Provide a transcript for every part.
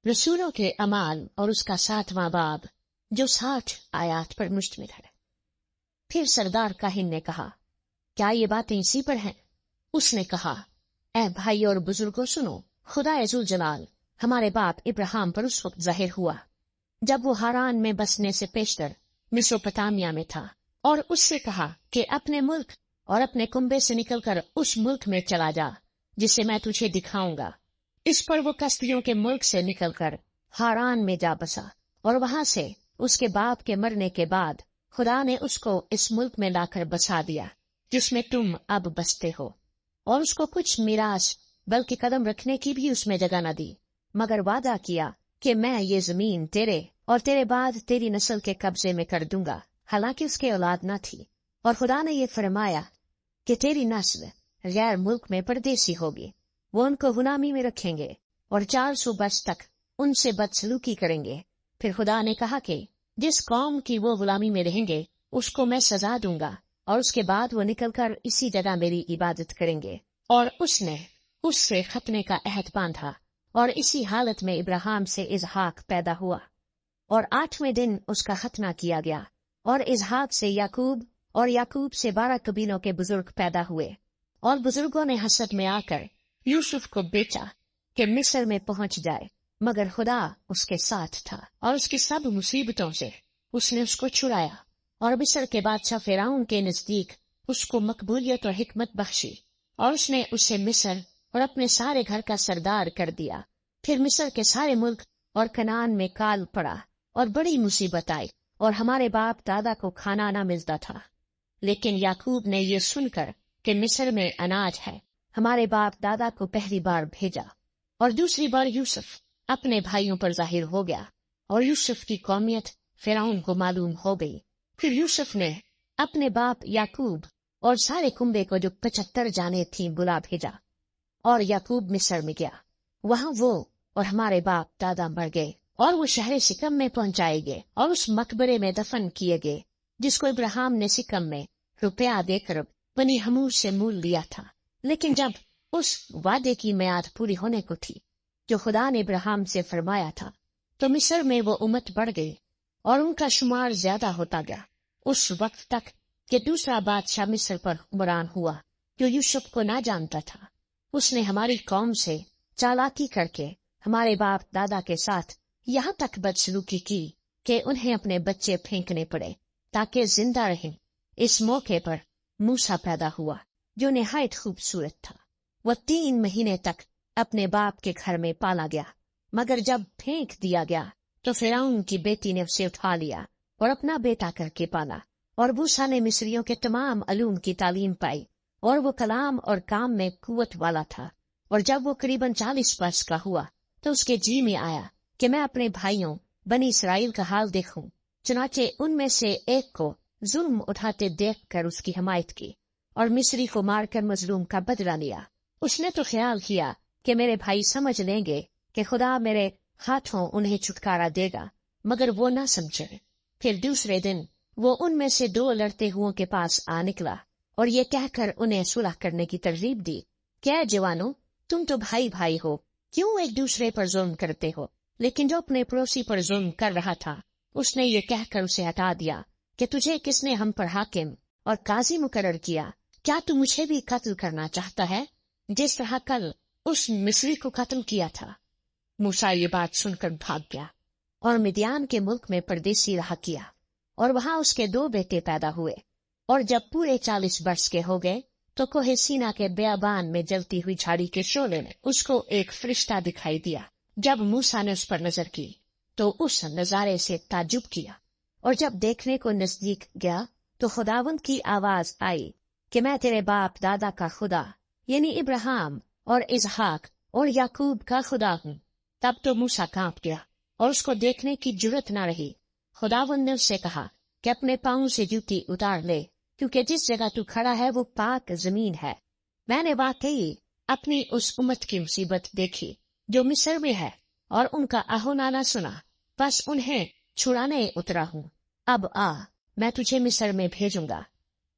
रसूलों के अमाल और उसका 7वां बाब, जो 60 आयात पर मुश्तमिल है। फिर सरदार काहिन ने कहा, क्या ये बातें इसी पर हैं? उसने कहा, ऐ भाई और बुजुर्गों सुनो, खुदा अज़ुल जलाल हमारे बाप इब्राहिम पर उस वक्त जाहिर हुआ जब वो हारान में बसने से पेशतर मेसोपोटामिया में था, और उससे कहा कि अपने मुल्क और अपने कुंबे से निकलकर उस मुल्क में चला जा जिसे मैं तुझे दिखाऊंगा। इस पर वो कस्तियों के मुल्क से निकलकर हारान में जा बसा, और वहां से उसके बाप के मरने के बाद खुदा ने उसको इस मुल्क में लाकर बसा दिया जिसमें तुम अब बसते हो, और उसको कुछ मिरास बल्कि कदम रखने की भी उसमें जगह न दी, मगर वादा किया कि मैं ये जमीन तेरे और तेरे बाद तेरी नस्ल के कब्जे में कर दूंगा। हालांकि उसके औलाद न थी, और खुदा ने ये फरमाया कि तेरी नस्ल गैर मुल्क में परदेसी होगी, वो उनको गुलामी में रखेंगे और 400 वर्ष तक उनसे बदसलूकी करेंगे। फिर खुदा ने कहा कि जिस कौम की वो गुलामी में रहेंगे उसको मैं सजा दूंगा, और उसके बाद वो निकलकर इसी जगह मेरी इबादत करेंगे। और उसने उससे खतने का अहद बांधा, और इसी हालत में इब्राहिम से इसहाक पैदा हुआ, और 8वें दिन उसका खतना किया गया, और इसहाक से याकूब, और याकूब से 12 कबीलों के बुजुर्ग पैदा हुए। और बुजुर्गों ने हसद में आकर यूसुफ को बेचा कि मिस्र में पहुंच जाए, मगर खुदा उसके साथ था, और उसकी सब मुसीबतों से उसने उसको छुड़ाया, और मिस्र के बादशाह फिरौन के नजदीक उसको मकबूलियत और हिकमत बख्शी, और उसने उसे मिस्र और अपने सारे घर का सरदार कर दिया। फिर मिस्र के सारे मुल्क और कनान में काल पड़ा, और बड़ी मुसीबत आई, और हमारे बाप दादा को खाना न मिलता था। लेकिन याकूब ने ये सुनकर कि मिस्र में अनाज है, हमारे बाप दादा को पहली बार भेजा, और दूसरी बार यूसुफ अपने भाइयों पर जाहिर हो गया, और यूसुफ की कौमियत फिरौन को मालूम हो गई। फिर यूसुफ ने अपने बाप याकूब और सारे कुंबे को जो 75 जाने थी बुला भेजा, और याकूब मिस्र में गया। वहां वो और हमारे बाप दादा मर गए, और वो शहर सिकम में पहुंचाए गए, और उस मकबरे में दफन किए गए जिसको इब्राहिम ने सिकम में रुपया देकर बनी हमूर से मूल लिया था। लेकिन जब उस वादे की मियाद पूरी होने को थी जो खुदा ने इब्राहिम से फरमाया था, तो मिस्र में वो उम्मत बढ़ गई, और उनका शुमार ज्यादा होता गया, उस वक्त तक कि दूसरा बादशाह मिस्र पर हुक्मरान हुआ जो यूसुफ को ना जानता था। उसने हमारी कौम से चालाकी करके हमारे बाप दादा के साथ यहाँ तक बदसलूकी की कि उन्हें अपने बच्चे फेंकने पड़े ताकि जिंदा रहें। इस मौके पर मूसा पैदा हुआ जो निहायत खूबसूरत था। वह 3 महीने तक अपने बाप के घर में पाला गया, मगर जब फेंक दिया गया तो फिरौन की बेटी ने उसे उठा लिया और अपना बेटा करके पाला। और मूसा ने मिस्रियों के तमाम अलूम की तालीम पाई, और वो कलाम और काम में कुव्वत वाला था। और जब वो करीबन 40 वर्ष का हुआ तो उसके जी में आया कि मैं अपने भाइयों बनी इसराइल का हाल देखूं। चुनाचे उनमें से एक को जुल्म उठाते देखकर उसकी हमायत की, और मिस्री को मारकर मजलूम का बदला लिया। उसने तो ख्याल किया कि मेरे भाई समझ लेंगे कि खुदा मेरे हाथों उन्हें छुटकारा देगा, मगर वो न समझे। फिर दूसरे दिन वो उनमें से 2 लड़ते हुओं के पास आ निकला, और ये कहकर उन्हें सुलह करने की तरगीब दी, क्या जवानों, तुम तो भाई भाई हो, क्यों एक दूसरे पर जुल्म करते हो? लेकिन जो अपने पड़ोसी पर जुल्म कर रहा था उसने ये कहकर उसे हटा दिया कि तुझे किसने हम पर हाकिम और काजी मुकर्रर किया? क्या तू मुझे भी कत्ल करना चाहता है जिस तरह कल उस मिस्री को कत्ल किया था? मूसा ये बात सुनकर भाग गया और मिद्यान के मुल्क में परदेसी रहा किया, और वहां उसके 2 बेटे पैदा हुए। और जब पूरे 40 वर्ष के हो गए तो कोहे सीना के बेयाबान में जलती हुई झाड़ी के शोले में उसको एक फरिश्ता दिखाई दिया। जब मूसा ने उस पर नजर की तो उस नजारे से ताजुब किया, और जब देखने को नजदीक गया तो खुदावंद की आवाज आई कि मैं तेरे बाप दादा का खुदा यानी इब्राहिम और इसहाक और याकूब का खुदा हूँ। तब तो मूसा कांप गया और उसको देखने की जुर्रत न रही। खुदावंद ने उससे कहा कि अपने पांव से जूती उतार ले, क्योंकि जिस जगह तू खड़ा है वो पाक जमीन है। मैंने वाकई अपनी उस उम्मत की मुसीबत देखी जो मिस्र में है, और उनका आहोनाना सुना, बस उन्हें छुड़ाने उतरा हूँ। अब आ, मैं तुझे मिस्र में भेजूंगा।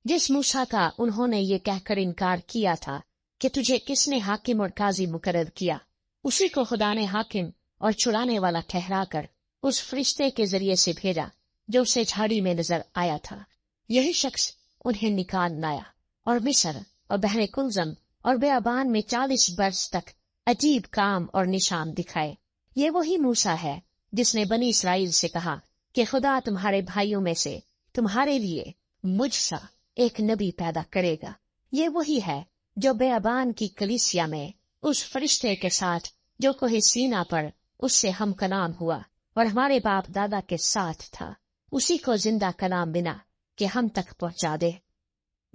जिस मूसा का उन्होंने ये कहकर इनकार किया था कि तुझे किसने हाकिम और काजी मुकर्रर किया, उसी को खुदा ने हाकिम और छुड़ाने वाला ठहराकर उस फरिश्ते के जरिए से भेजा जो उसे झाड़ी में नजर आया था। यही शख्स उन्हें निकाल लाया और मिस्र और बहरे कुलजम और बेआबान में 40 वर्ष तक अजीब काम और निशान दिखाए। ये वही मूसा है जिसने बनी इसराइल से कहा कि खुदा तुम्हारे भाइयों में से तुम्हारे लिए मुझसा एक नबी पैदा करेगा। ये वही है जो बेआबान की कलीसिया में उस फरिश्ते के साथ जो कोहे सीना पर उससे हम कलाम हुआ और हमारे बाप दादा के साथ था, उसी को जिंदा कलाम बिना कि हम तक पहुंचा दे।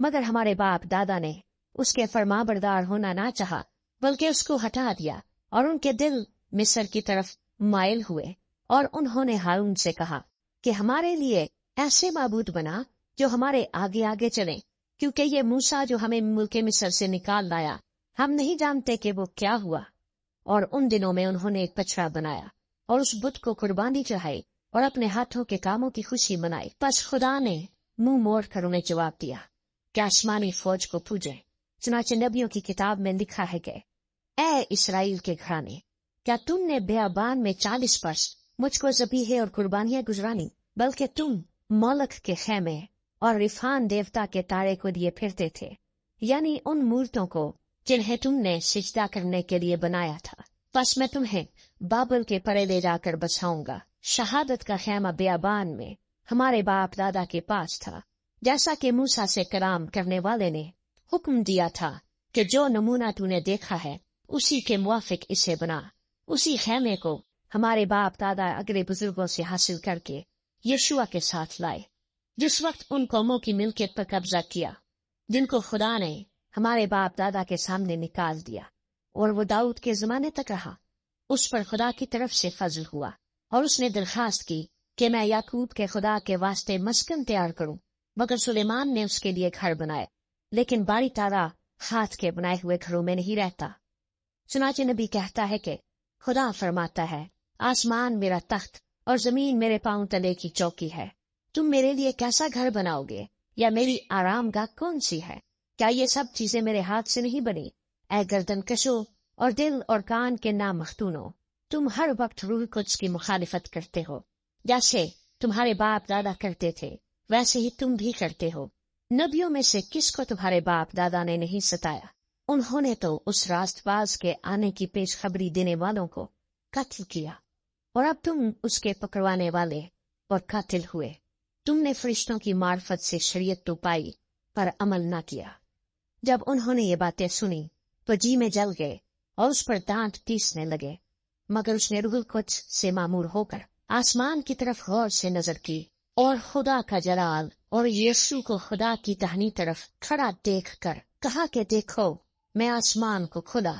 मगर हमारे बाप दादा ने उसके फरमाबरदार होना ना चाहा, बल्कि उसको हटा दिया और उनके दिल मिस्र की तरफ माइल हुए और उन्होंने हारून से कहा कि हमारे लिए ऐसे माबूद बना जो हमारे आगे आगे चले, क्योंकि ये मूसा जो हमें मुल्क मिस्र से निकाल लाया, हम नहीं जानते कि वो क्या हुआ। और उन दिनों में उन्होंने एक बछड़ा बनाया और उस बुत को कुर्बानी चढ़ाई और अपने हाथों के कामों की खुशी मनाई। बस खुदा ने मुंह मोड़ कर उन्हें जवाब दिया कि आसमानी फौज को पूजे। चुनाचे नबियों की किताब में लिखा है कि ऐ इसराइल के घराने, क्या तुमने बेआबान में 40 वर्ष मुझको ज़बीहे और कुर्बानियां गुजरानी, बल्कि तुम मौलक के खेमे और रिफान देवता के तारे को दिए फिरते थे, यानी उन मूर्तों को जिन्हें तुमने सिजदा करने के लिए बनाया था। बस मैं तुम्हें बाबल के परे ले जाकर बसाऊंगा। शहादत का खेमा बेआबान में हमारे बाप दादा के पास था, जैसा कि मूसा से कलाम करने वाले ने हुक्म दिया था कि जो नमूना तूने देखा है उसी के मुवाफिक इसे बना। उसी खेमे को हमारे बाप दादा अगले बुजुर्गों से हासिल करके यशुआ के साथ लाए, जिस वक्त उन कौमों की मिल्कियत पर कब्जा किया जिनको खुदा ने हमारे बाप दादा के सामने निकाल दिया, और वो दाऊद के जमाने तक रहा। उस पर खुदा की तरफ से फजल हुआ और उसने दरखास्त की कि मैं याकूब के खुदा के वास्ते मस्कन तैयार करूं। मगर सुलेमान ने उसके लिए घर बनाए, लेकिन बारी तारा हाथ के बनाए हुए घरों में नहीं रहता। चुनाचे नबी कहता है कि खुदा फरमाता है, आसमान मेरा तख्त और जमीन मेरे पांव तले की चौकी है। तुम मेरे लिए कैसा घर बनाओगे, या मेरी आरामगाह कौन सी है? क्या ये सब चीजें मेरे हाथ से नहीं बनी? ऐ गर्दन कशो और दिल और कान के नामख्तूनो, तुम हर वक्त रूह कुद्स की मुखालिफत करते हो। जैसे तुम्हारे बाप दादा करते थे वैसे ही तुम भी करते हो। नबियों में से किसको तुम्हारे बाप दादा ने नहीं सताया? उन्होंने तो उस रास्तबाज के आने की पेशखबरी देने वालों को कत्ल किया, और अब तुम उसके पकड़वाने वाले और कातिल हुए। तुमने फरिश्तों की मार्फत से शरीयत तो पाई पर अमल न किया। जब उन्होंने ये बातें सुनी तो जी में जल गए और उस पर दांत पीसने लगे। मगर उसने रूहुल कुद्स से मामूर होकर आसमान की तरफ गौर से नजर की और खुदा का जलाल और यीशु को खुदा की दाहिनी तरफ खड़ा देख कर कहा कि देखो, मैं आसमान को खुदा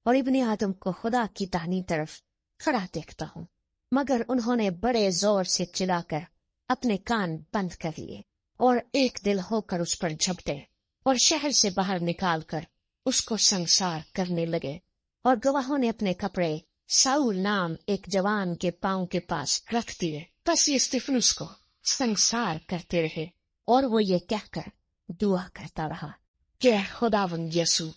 और इब्ने आदम को खुदा की दाहिनी तरफ खड़ा देखता हूँ। मगर उन्होंने बड़े जोर से चिल्लाकर अपने कान बंद कर लिए और एक दिल होकर उस पर झपटे और शहर से बाहर निकालकर उसको संसार करने लगे। और गवाहों ने अपने कपड़े साउल नाम एक जवान के पांव के पास रख दिए। बस ये स्तिफनुस को संसार करते रहे और वो ये कहकर दुआ करता रहा कि खुदावंद यीशु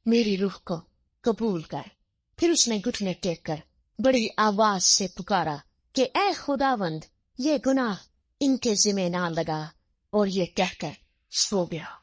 मेरी रूह को कबूल कर। फिर उसने घुटने टेक कर बड़ी आवाज से पुकारा कि ऐ खुदावंद, ये गुनाह इनके जिम्मे ना लगा, और ये कहकर सो गया।